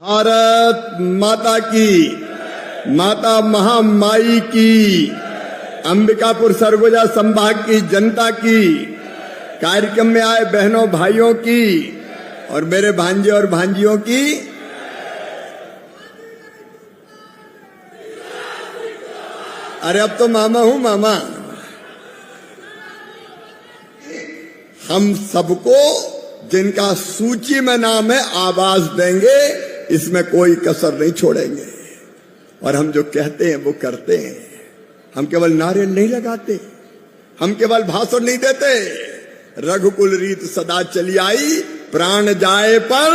भारत माता की, माता महामाई की, अंबिकापुर सरगुजा संभाग की जनता की, कार्यक्रम में आए बहनों भाइयों की और मेरे भांजे और भांजियों की अरे अब तो मामा हूं मामा। हम सबको जिनका सूची में नाम है आवाज देंगे, इसमें कोई कसर नहीं छोड़ेंगे। और हम जो कहते हैं वो करते हैं। हम केवल नारे नहीं लगाते, हम केवल भाषण नहीं देते। रघुकुल रीत सदा चली आई, प्राण जाए पर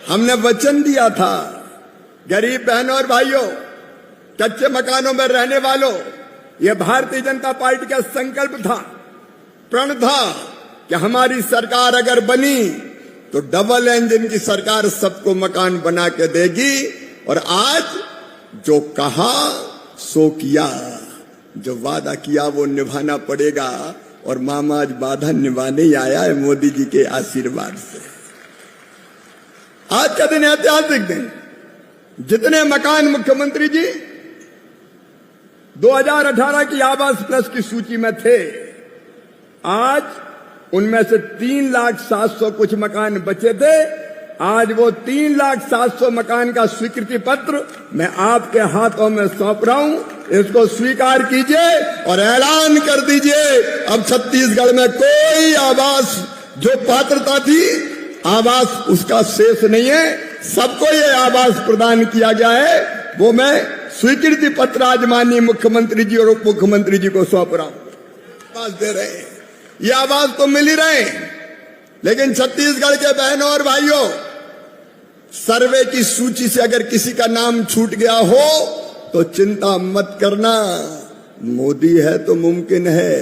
हमने वचन दिया था। गरीब बहनों और भाइयों, कच्चे मकानों में रहने वालों, यह भारतीय जनता पार्टी का संकल्प था, प्रण था कि हमारी सरकार अगर बनी तो डबल इंजन की सरकार सबको मकान बना के देगी। और आज जो कहा सो किया, जो वादा किया वो निभाना पड़ेगा। और मामा आज वादा निभाने ही आया है मोदी जी के आशीर्वाद से। आज का दिन ऐतिहासिक दिन। जितने मकान मुख्यमंत्री जी 2018 की आवास प्लस की सूची में थे, आज उनमें से 3,07,000 कुछ मकान बचे थे। आज वो 3,07,000 मकान का स्वीकृति पत्र मैं आपके हाथों में सौंप रहा हूं। इसको स्वीकार कीजिए और ऐलान कर दीजिए, अब छत्तीसगढ़ में कोई आवास जो पात्रता थी, आवास उसका शेष नहीं है। सबको ये आवास प्रदान किया गया है। वो मैं स्वीकृति पत्र आज माननीय मुख्यमंत्री जी और उप मुख्यमंत्री जी को सौंप रहा हूं। आवास दे रहे हैं, ये आवाज तो मिल ही रहे, लेकिन छत्तीसगढ़ के बहनों और भाइयों, सर्वे की सूची से अगर किसी का नाम छूट गया हो तो चिंता मत करना, मोदी है तो मुमकिन है।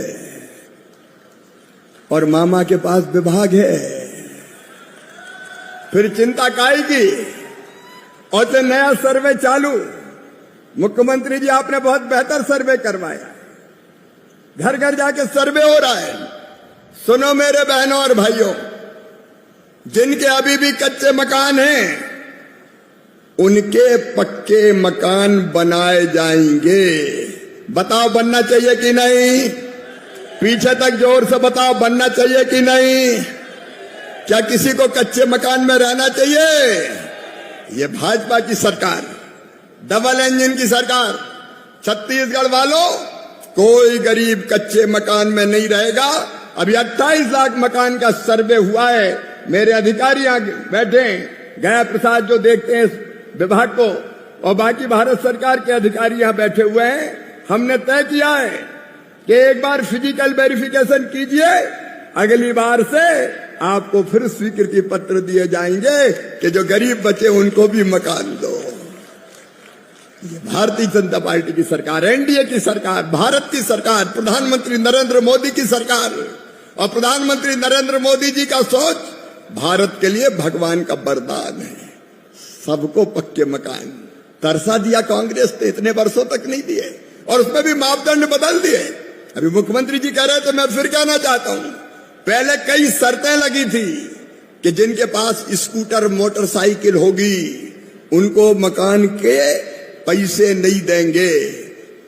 और मामा के पास विभाग है, फिर चिंता काहे की। और तो नया सर्वे चालू। मुख्यमंत्री जी आपने बहुत बेहतर सर्वे करवाया, घर घर जाके सर्वे हो रहा है। सुनो मेरे बहनों और भाइयों, जिनके अभी भी कच्चे मकान हैं, उनके पक्के मकान बनाए जाएंगे। बताओ बनना चाहिए कि नहीं? पीछे तक जोर से बताओ, बनना चाहिए कि नहीं? क्या किसी को कच्चे मकान में रहना चाहिए? ये भाजपा की सरकार, डबल इंजन की सरकार। छत्तीसगढ़ वालों, कोई गरीब कच्चे मकान में नहीं रहेगा। अभी 28 लाख मकान का सर्वे हुआ है। मेरे अधिकारी यहां बैठे हैं, गया प्रसाद जो देखते हैं इस विभाग को, और बाकी भारत सरकार के अधिकारी यहां बैठे हुए हैं। हमने तय किया है कि एक बार फिजिकल वेरिफिकेशन कीजिए, अगली बार से आपको फिर स्वीकृति पत्र दिए जाएंगे कि जो गरीब बचे उनको भी मकान दो। ये भारतीय जनता पार्टी की सरकार, एनडीए की सरकार, भारत की सरकार, प्रधानमंत्री नरेंद्र मोदी की सरकार। और प्रधानमंत्री नरेंद्र मोदी जी का सोच भारत के लिए भगवान का वरदान है। सबको पक्के मकान तरसा दिया कांग्रेस ने, इतने वर्षों तक नहीं दिए, और उसमें भी मापदंड बदल दिए। अभी मुख्यमंत्री जी कह रहे थे, मैं फिर कहना चाहता हूं, पहले कई शर्तें लगी थी कि जिनके पास स्कूटर मोटरसाइकिल होगी उनको मकान के पैसे नहीं देंगे।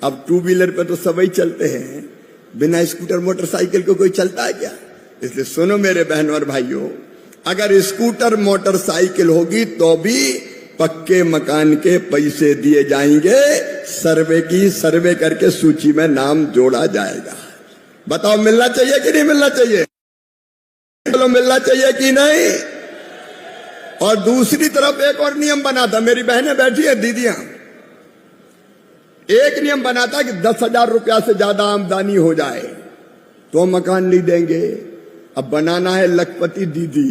अब टू व्हीलर पे तो सभी चलते हैं, बिना स्कूटर मोटरसाइकिल को कोई चलता है क्या? इसलिए सुनो मेरे बहनों और भाइयों, अगर स्कूटर मोटरसाइकिल होगी तो भी पक्के मकान के पैसे दिए जाएंगे। सर्वे करके सूची में नाम जोड़ा जाएगा। बताओ मिलना चाहिए कि नहीं मिलना चाहिए? चलो मिलना चाहिए कि नहीं? और दूसरी तरफ एक और नियम बना था, मेरी बहनें बैठी है, दीदियां, एक नियम बना था कि 10,000 रुपया से ज्यादा आमदनी हो जाए तो मकान नहीं देंगे। अब बनाना है लखपति दीदी,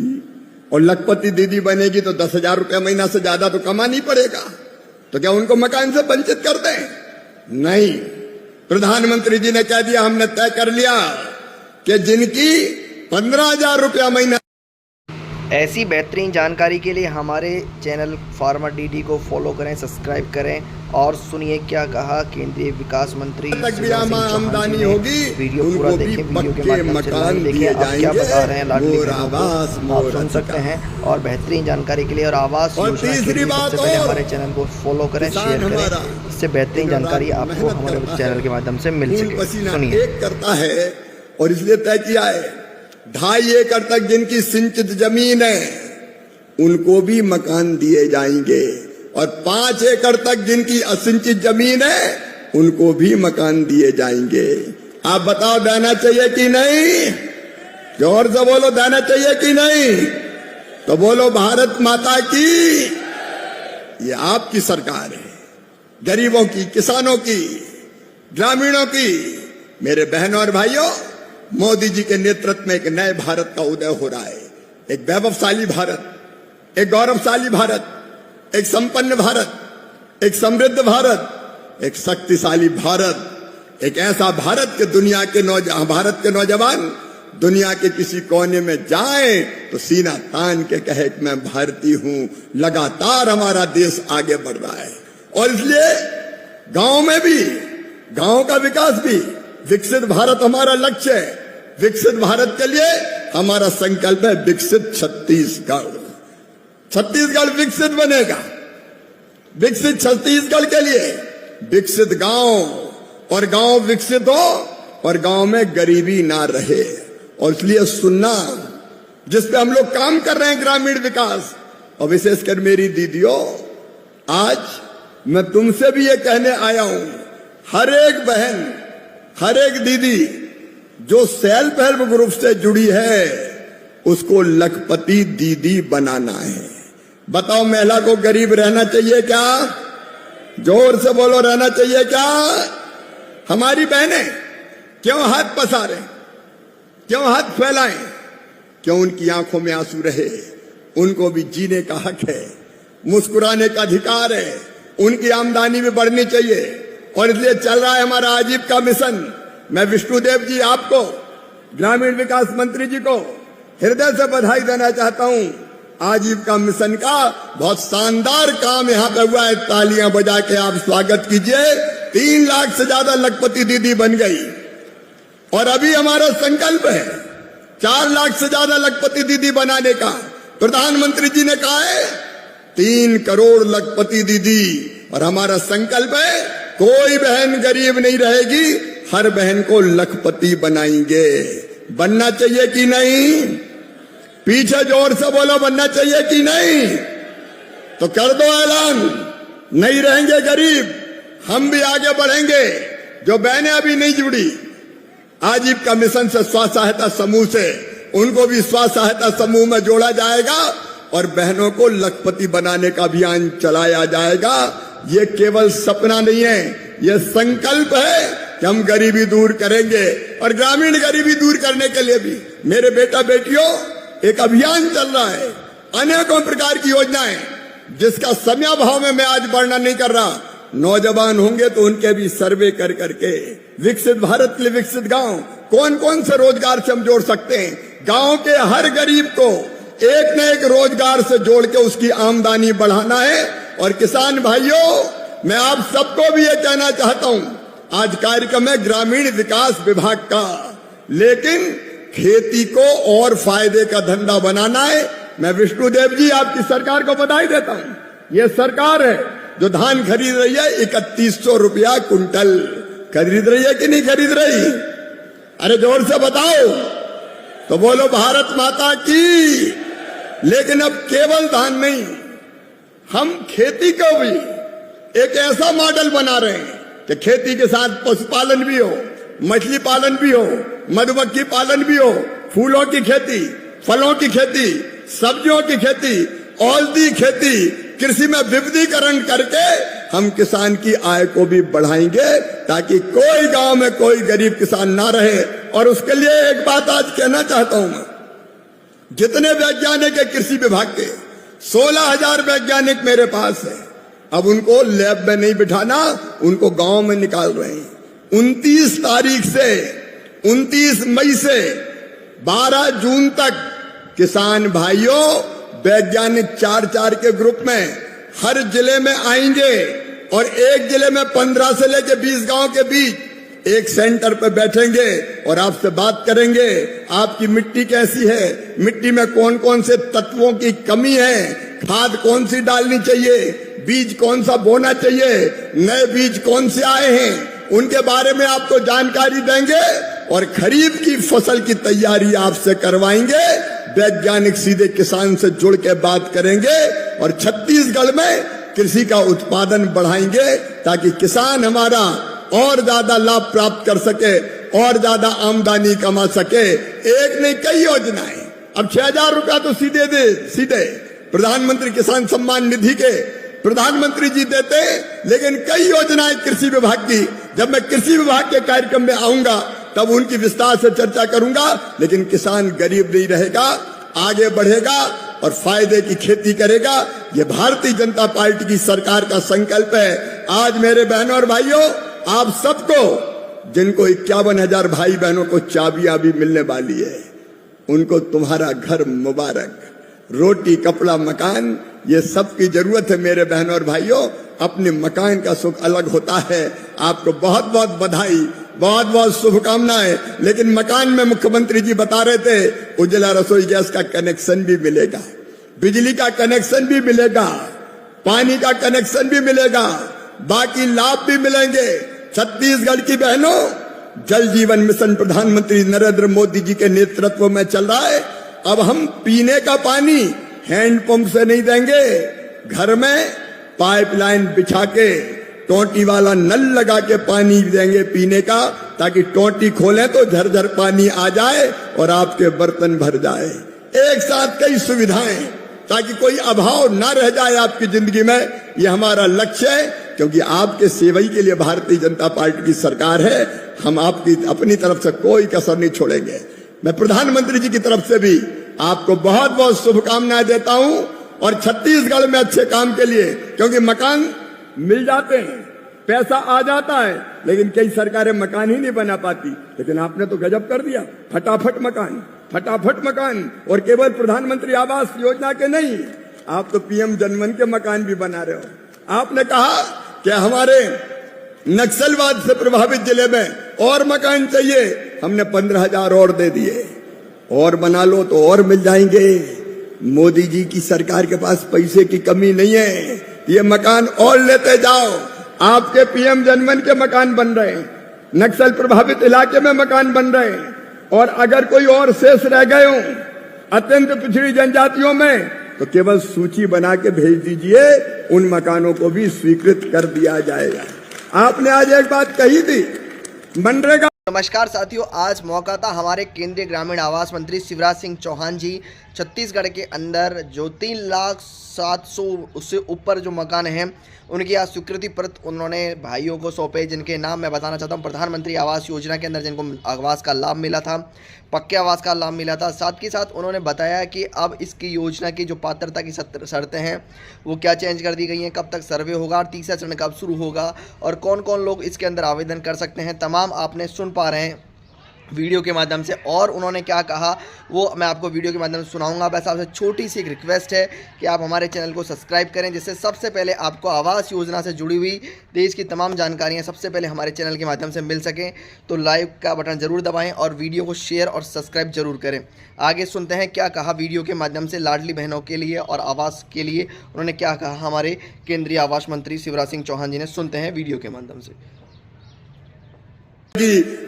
और लखपति दीदी बनेगी तो 10,000 रुपया महीना से ज्यादा तो कमा नहीं पड़ेगा, तो क्या उनको मकान से वंचित कर दें? नहीं। प्रधानमंत्री जी ने कह दिया, हमने तय कर लिया कि जिनकी 15,000 रुपया महीना। ऐसी बेहतरीन जानकारी के लिए हमारे चैनल फार्मर डीडी को फॉलो करें, सब्सक्राइब करें और सुनिए क्या कहा केंद्रीय विकास मंत्री आमदनी होगी, वीडियो पूरा देखें, वीडियो के माध्यम से लाइव देखें आप क्या बता रहे हैं लाडली बहनों को आप सुन सकते हैं। और बेहतरीन जानकारी के लिए और आवास योजना के लिए सबसे पहले हमारे चैनल को फॉलो करें, शेयर करें, इससे बेहतरीन जानकारी आपको हमारे चैनल के माध्यम से मिल सके। सुनिए करता है और इसलिए तय किया है 2.5 एकड़ तक जिनकी सिंचित जमीन है उनको भी मकान दिए जाएंगे और 5 एकड़ तक जिनकी असिंचित जमीन है उनको भी मकान दिए जाएंगे। आप बताओ देना चाहिए कि नहीं? जोर से बोलो, देना चाहिए कि नहीं? तो बोलो भारत माता की। ये आपकी सरकार है, गरीबों की, किसानों की, ग्रामीणों की। मेरे बहनों और भाइयों, मोदी जी के नेतृत्व में एक नए भारत का उदय हो रहा है। एक वैभवशाली भारत, एक गौरवशाली भारत, एक संपन्न भारत, एक समृद्ध भारत, एक शक्तिशाली भारत, एक ऐसा भारत के दुनिया के भारत के नौजवान दुनिया के किसी कोने में जाएं तो सीना तान के कहे कि मैं भारतीय हूं। लगातार हमारा देश आगे बढ़ रहा है और इसलिए गांव में भी, गांव का विकास भी, विकसित भारत हमारा लक्ष्य है। विकसित भारत के लिए हमारा संकल्प है विकसित छत्तीसगढ़। छत्तीसगढ़ विकसित बनेगा। विकसित छत्तीसगढ़ के लिए विकसित गांव और गांव विकसित हो और गांव में गरीबी ना रहे। और इसलिए सुनना, जिस पे हम लोग काम कर रहे हैं, ग्रामीण विकास, और विशेषकर मेरी दीदियों, आज मैं तुमसे भी ये कहने आया हूं, हर एक बहन, हर एक दीदी जो सेल्फ हेल्प ग्रुप से जुड़ी है उसको लखपति दीदी बनाना है। बताओ, महिला को गरीब रहना चाहिए क्या? जोर से बोलो, रहना चाहिए क्या? हमारी बहनें क्यों हाथ पसारें, क्यों हाथ फैलाएं, क्यों उनकी आंखों में आंसू रहे? उनको भी जीने का हक है, मुस्कुराने का अधिकार है, उनकी आमदनी भी बढ़नी चाहिए। और इसलिए चल रहा है हमारा आजीविका मिशन। मैं विष्णुदेव जी, आपको, ग्रामीण विकास मंत्री जी को हृदय से बधाई देना चाहता हूं। आजीविका मिशन का बहुत शानदार काम यहां पे हुआ है। तालियां बजा के आप स्वागत कीजिए। 3 लाख से ज्यादा लखपति दीदी बन गई और अभी हमारा संकल्प है 4 लाख से ज्यादा लखपति दीदी बनाने का। प्रधानमंत्री जी ने कहा है 3 करोड़ लखपति दीदी, और हमारा संकल्प है कोई बहन गरीब नहीं रहेगी, हर बहन को लखपति बनाएंगे। बनना चाहिए कि नहीं? पीछे जोर से बोलो, बनना चाहिए कि नहीं? तो कर दो ऐलान, नहीं रहेंगे गरीब, हम भी आगे बढ़ेंगे। जो बहनें अभी नहीं जुड़ी आजीविका मिशन से, स्व सहायता समूह से, उनको भी स्व सहायता समूह में जोड़ा जाएगा और बहनों को लखपति बनाने का अभियान चलाया जाएगा। ये केवल सपना नहीं है, ये संकल्प है कि हम गरीबी दूर करेंगे। और ग्रामीण गरीबी दूर करने के लिए भी मेरे बेटा बेटियों एक अभियान चल रहा है, अनेकों प्रकार की योजनाएं, जिसका समयाभाव में मैं आज वर्णन नहीं कर रहा। नौजवान होंगे तो उनके भी सर्वे कर करके विकसित भारत के लिए विकसित गांव, कौन कौन से रोजगार से हम जोड़ सकते हैं, गांव के हर गरीब को एक न एक रोजगार से जोड़ के उसकी आमदनी बढ़ाना है। और किसान भाइयों, मैं आप सबको भी ये कहना चाहता हूं, आज कार्यक्रम है ग्रामीण विकास विभाग का, लेकिन खेती को और फायदे का धंधा बनाना है। मैं विष्णुदेव जी, आपकी सरकार को बधाई देता हूं। ये सरकार है जो धान खरीद रही है 3100 रुपया कुंटल। खरीद रही है कि नहीं खरीद रही? अरे जोर से बताओ, तो बोलो भारत माता की। लेकिन अब केवल धान नहीं, हम खेती को भी एक ऐसा मॉडल बना रहे हैं कि खेती के साथ पशुपालन भी हो, मछली पालन भी हो, मधुमक्खी पालन भी हो, फूलों की खेती, फलों की खेती, सब्जियों की खेती, औषधि खेती, कृषि में विविधीकरण करके हम किसान की आय को भी बढ़ाएंगे ताकि कोई गांव में कोई गरीब किसान ना रहे। और उसके लिए एक बात आज कहना चाहता हूं मैं, जितने वैज्ञानिक है कृषि विभाग के, 16,000 वैज्ञानिक मेरे पास है। अब उनको लैब में नहीं बिठाना, उनको गांव में निकाल रहे हैं। 29 तारीख से 29 मई से 12 जून तक किसान भाइयों वैज्ञानिक 4-4 के ग्रुप में हर जिले में आएंगे और एक जिले में 15 से लेकर 20 गांव के बीच एक सेंटर पर बैठेंगे और आपसे बात करेंगे आपकी मिट्टी कैसी है, मिट्टी में कौन कौन से तत्वों की कमी है, खाद कौन सी डालनी चाहिए, बीज कौन सा बोना चाहिए, नए बीज कौन से आए हैं, उनके बारे में आपको जानकारी देंगे और खरीफ की फसल की तैयारी आपसे करवाएंगे। वैज्ञानिक सीधे किसान से जुड़ के बात करेंगे और छत्तीसगढ़ में कृषि का उत्पादन बढ़ाएंगे ताकि किसान हमारा और ज्यादा लाभ प्राप्त कर सके और ज्यादा आमदनी कमा सके। एक नहीं कई योजनाएं, अब 6,000 रुपया तो सीधे प्रधानमंत्री किसान सम्मान निधि के प्रधानमंत्री जी देते, लेकिन कई योजनाएं कृषि विभाग की, जब मैं कृषि विभाग के कार्यक्रम में आऊंगा तब उनकी विस्तार से चर्चा करूंगा। लेकिन किसान गरीब नहीं रहेगा, आगे बढ़ेगा और फायदे की खेती करेगा। ये भारतीय जनता पार्टी की सरकार का संकल्प है। आज मेरे बहनों और भाइयों, आप सबको जिनको 51,000 भाई बहनों को चाबियां भी मिलने वाली है, उनको तुम्हारा घर मुबारक, रोटी कपड़ा मकान ये सब की जरूरत है। मेरे बहनों और भाइयों, अपने मकान का सुख अलग होता है। आपको बहुत बहुत बधाई, बहुत बहुत शुभकामनाएं। लेकिन मकान में मुख्यमंत्री जी बता रहे थे उज्ज्वला रसोई गैस का कनेक्शन भी मिलेगा, बिजली का कनेक्शन भी मिलेगा, पानी का कनेक्शन भी मिलेगा, बाकी लाभ भी मिलेंगे। छत्तीसगढ़ की बहनों, जल जीवन मिशन प्रधानमंत्री नरेंद्र मोदी जी के नेतृत्व में चल रहा है। अब हम पीने का पानी हैंडपंप से नहीं देंगे, घर में पाइपलाइन बिछा के टोंटी वाला नल लगा के पानी देंगे पीने का, ताकि टोंटी खोलें तो झरझर पानी आ जाए और आपके बर्तन भर जाए। एक साथ कई सुविधाएं, ताकि कोई अभाव ना रह जाए आपकी जिंदगी में। ये हमारा लक्ष्य है, क्योंकि आपके सेवई के लिए भारतीय जनता पार्टी की सरकार है। हम आपकी अपनी तरफ से कोई कसर नहीं छोड़ेंगे। मैं प्रधानमंत्री जी की तरफ से भी आपको बहुत बहुत शुभकामनाएं देता हूं और छत्तीसगढ़ में अच्छे काम के लिए, क्योंकि मकान मिल जाते हैं, पैसा आ जाता है, लेकिन कई सरकारें मकान ही नहीं बना पाती। लेकिन आपने तो गजब कर दिया, फटाफट मकान, और केवल प्रधानमंत्री आवास योजना के नहीं, आप तो पीएम जनमन के मकान भी बना रहे हो। आपने कहा कि हमारे नक्सलवाद से प्रभावित जिले में और मकान चाहिए, हमने 15,000 और दे दिए, और बना लो तो और मिल जाएंगे। मोदी जी की सरकार के पास पैसे की कमी नहीं है, ये मकान और लेते जाओ। आपके पीएम जनमन के मकान बन रहे हैं, नक्सल प्रभावित इलाके में मकान बन रहे हैं, और अगर कोई और शेष रह गए हो अत्यंत पिछड़ी जनजातियों में, तो केवल सूची बना के भेज दीजिए, उन मकानों को भी स्वीकृत कर दिया जाएगा। आपने आज एक बात कही थी, मनरेगा। नमस्कार साथियों, आज मौका था हमारे केंद्रीय ग्रामीण आवास मंत्री शिवराज सिंह चौहान जी छत्तीसगढ़ के अंदर जो 3,07,000 उससे ऊपर जो मकान हैं उनकी आज स्वीकृति पत्र उन्होंने भाइयों को सौंपे, जिनके नाम मैं बताना चाहता हूं। प्रधानमंत्री आवास योजना के अंदर जिनको आवास का लाभ मिला था, पक्के आवास का लाभ मिला था, साथ ही साथ उन्होंने बताया कि अब इसकी योजना की जो पात्रता की शर्तें हैं वो क्या चेंज कर दी गई हैं, कब तक सर्वे होगा और तीसरा चरण कब शुरू होगा और कौन कौन लोग इसके अंदर आवेदन कर सकते हैं, तमाम आपने सुन पा रहे हैं वीडियो के माध्यम से। और उन्होंने क्या कहा वो मैं आपको वीडियो के माध्यम से सुनाऊंगा। बस आपसे छोटी सी एक रिक्वेस्ट है कि आप हमारे चैनल को सब्सक्राइब करें, जिससे सबसे पहले आपको आवास योजना से जुड़ी हुई देश की तमाम जानकारियां सबसे पहले हमारे चैनल के माध्यम से मिल सकें। तो लाइक का बटन ज़रूर दबाएं और वीडियो को शेयर और सब्सक्राइब जरूर करें। आगे सुनते हैं क्या कहा वीडियो के माध्यम से लाडली बहनों के लिए और आवास के लिए उन्होंने क्या कहा हमारे केंद्रीय आवास मंत्री शिवराज सिंह चौहान जी ने। सुनते हैं वीडियो के माध्यम से।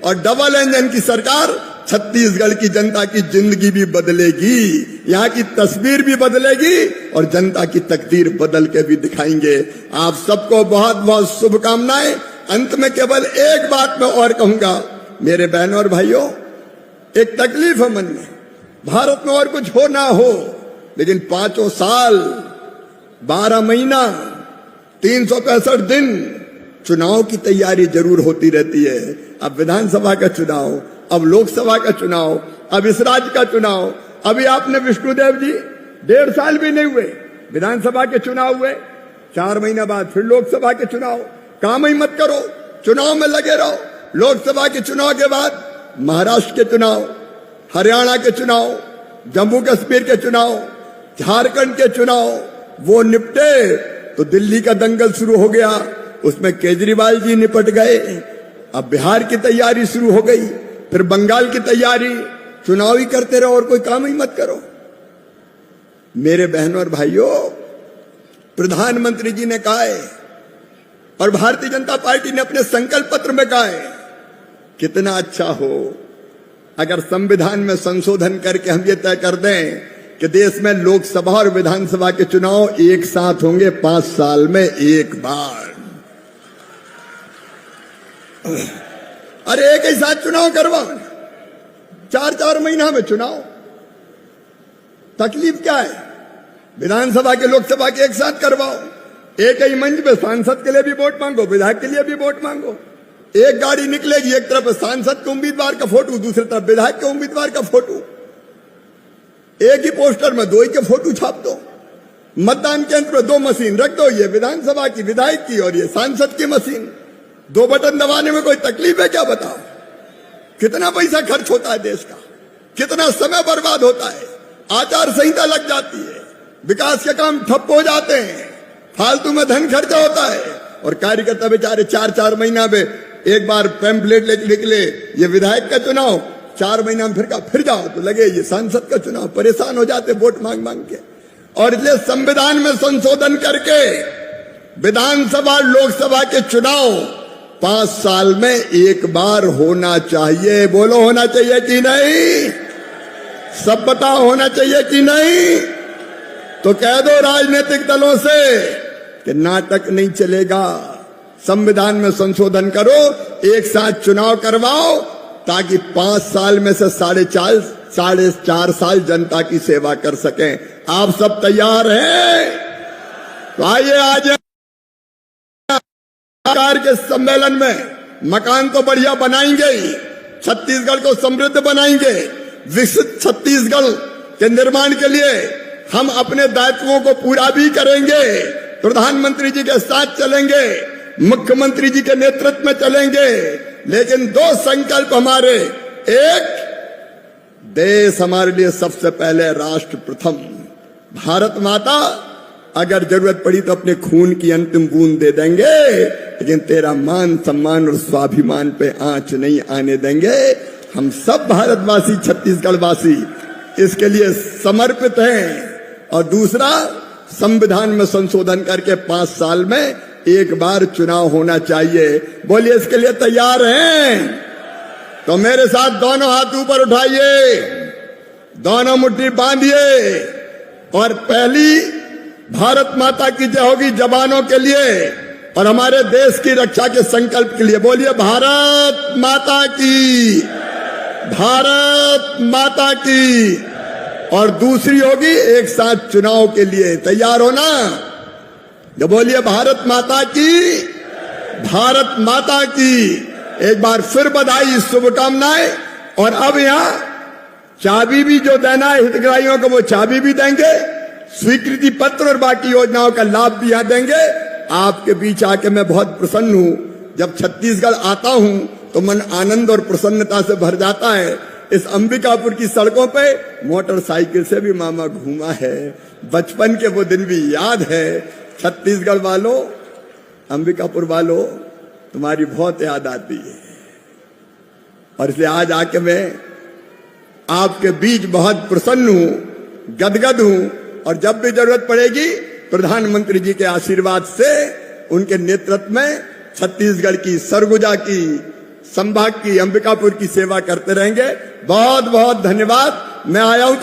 और डबल इंजन की सरकार छत्तीसगढ़ की जनता की जिंदगी भी बदलेगी, यहाँ की तस्वीर भी बदलेगी और जनता की तकदीर बदल के भी दिखाएंगे। आप सबको बहुत बहुत शुभकामनाएं। अंत में केवल एक बात मैं और कहूंगा, मेरे बहनों और भाइयों, एक तकलीफ है मन में, भारत में और कुछ हो ना हो, लेकिन 5 साल 12 महीना 365 दिन चुनाव की तैयारी जरूर होती रहती है। अब विधानसभा का चुनाव, अब लोकसभा का चुनाव, अब इस राज्य का चुनाव, अभी आपने विष्णुदेव जी 1.5 साल भी नहीं हुए विधानसभा के चुनाव हुए, 4 महीना बाद फिर लोकसभा के चुनाव। काम ही मत करो, चुनाव में लगे रहो। लोकसभा के चुनाव के बाद महाराष्ट्र के चुनाव, हरियाणा के चुनाव, जम्मू कश्मीर के चुनाव, झारखंड के चुनाव वो निपटे तो दिल्ली का दंगल शुरू हो गया, उसमें केजरीवाल जी निपट गए। अब बिहार की तैयारी शुरू हो गई, फिर बंगाल की तैयारी। चुनाव ही करते रहो और कोई काम ही मत करो। मेरे बहनों और भाइयों, प्रधानमंत्री जी ने कहा है और भारतीय जनता पार्टी ने अपने संकल्प पत्र में कहा है, कितना अच्छा हो अगर संविधान में संशोधन करके हम ये तय कर दें कि देश में लोकसभा और विधानसभा के चुनाव एक साथ होंगे 5 साल में एक बार। अरे एक ही साथ चुनाव करवाओ, 4-4 महीना में चुनाव। तकलीफ क्या है? विधानसभा के लोकसभा के एक साथ करवाओ, एक ही मंच पे सांसद के लिए भी वोट मांगो, विधायक के लिए भी वोट मांगो। एक गाड़ी निकलेगी, एक तरफ सांसद के उम्मीदवार का फोटो, दूसरी तरफ विधायक के उम्मीदवार का फोटो। एक ही पोस्टर में 2 ही के फोटो छाप दो। मतदान केंद्र में 2 मशीन रख दो, ये विधानसभा की, विधायक की और ये सांसद की मशीन। 2 बटन दबाने में कोई तकलीफ है क्या? बताओ। कितना पैसा खर्च होता है देश का, कितना समय बर्बाद होता है, आचार संहिता लग जाती है, विकास के काम ठप हो जाते हैं, फालतू में धन खर्चा होता है और कार्यकर्ता बेचारे 4-4 महीना में एक बार पैम्पलेट लेके निकले, ये विधायक का चुनाव, 4 महीना में फिर जाओ तो लगे ये सांसद का चुनाव। परेशान हो जाते वोट मांग मांग के। और इसलिए संविधान में संशोधन करके विधानसभा लोकसभा के चुनाव 5 साल में एक बार होना चाहिए। बोलो होना चाहिए कि नहीं? सब बताओ होना चाहिए कि नहीं? तो कह दो राजनीतिक दलों से कि नाटक नहीं चलेगा। संविधान में संशोधन करो, एक साथ चुनाव करवाओ, ताकि 5 साल में से 4.5 साल जनता की सेवा कर सकें। आप सब तैयार हैं? तो आइए आज सरकार के सम्मेलन में मकान तो बढ़िया बनाएंगे ही, छत्तीसगढ़ को समृद्ध बनाएंगे। विकसित छत्तीसगढ़ के निर्माण के लिए हम अपने दायित्वों को पूरा भी करेंगे। प्रधानमंत्री जी के साथ चलेंगे, मुख्यमंत्री जी के नेतृत्व में चलेंगे, लेकिन 2 संकल्प हमारे। एक, देश हमारे लिए सबसे पहले, राष्ट्र प्रथम। भारत माता अगर जरूरत पड़ी तो अपने खून की अंतिम बूंद दे देंगे, लेकिन तेरा मान सम्मान और स्वाभिमान पे आंच नहीं आने देंगे। हम सब भारतवासी, छत्तीसगढ़ वासी इसके लिए समर्पित हैं। और दूसरा, संविधान में संशोधन करके 5 साल में एक बार चुनाव होना चाहिए। बोलिए इसके लिए तैयार हैं? तो मेरे साथ दोनों हाथ ऊपर उठाइए, दोनों मुट्ठी बांधिए और पहली भारत माता की जय होगी जवानों के लिए और हमारे देश की रक्षा के संकल्प के लिए। बोलिए भारत माता की, भारत माता की। और दूसरी होगी एक साथ चुनाव के लिए। तैयार हो ना? तो बोलिए भारत माता की, भारत माता की। एक बार फिर बधाई, शुभकामनाएं। और अब यहाँ चाबी भी जो देना है हितग्राहियों को, वो चाबी भी देंगे, स्वीकृति पत्र और बाकी योजनाओं का लाभ भी यहाँ देंगे। आपके बीच आके मैं बहुत प्रसन्न हूँ। जब छत्तीसगढ़ आता हूँ तो मन आनंद और प्रसन्नता से भर जाता है। इस अंबिकापुर की सड़कों पे मोटरसाइकिल से भी मामा घूमा है, बचपन के वो दिन भी याद है। छत्तीसगढ़ वालों, अंबिकापुर वालों, तुम्हारी बहुत याद आती है। और इसलिए आज आके मैं आपके बीच बहुत प्रसन्न हूं, गदगद हूं। और जब भी जरूरत पड़ेगी प्रधानमंत्री जी के आशीर्वाद से, उनके नेतृत्व में छत्तीसगढ़ की, सरगुजा की, संभाग की, अंबिकापुर की सेवा करते रहेंगे। बहुत बहुत धन्यवाद। मैं आया हूं तो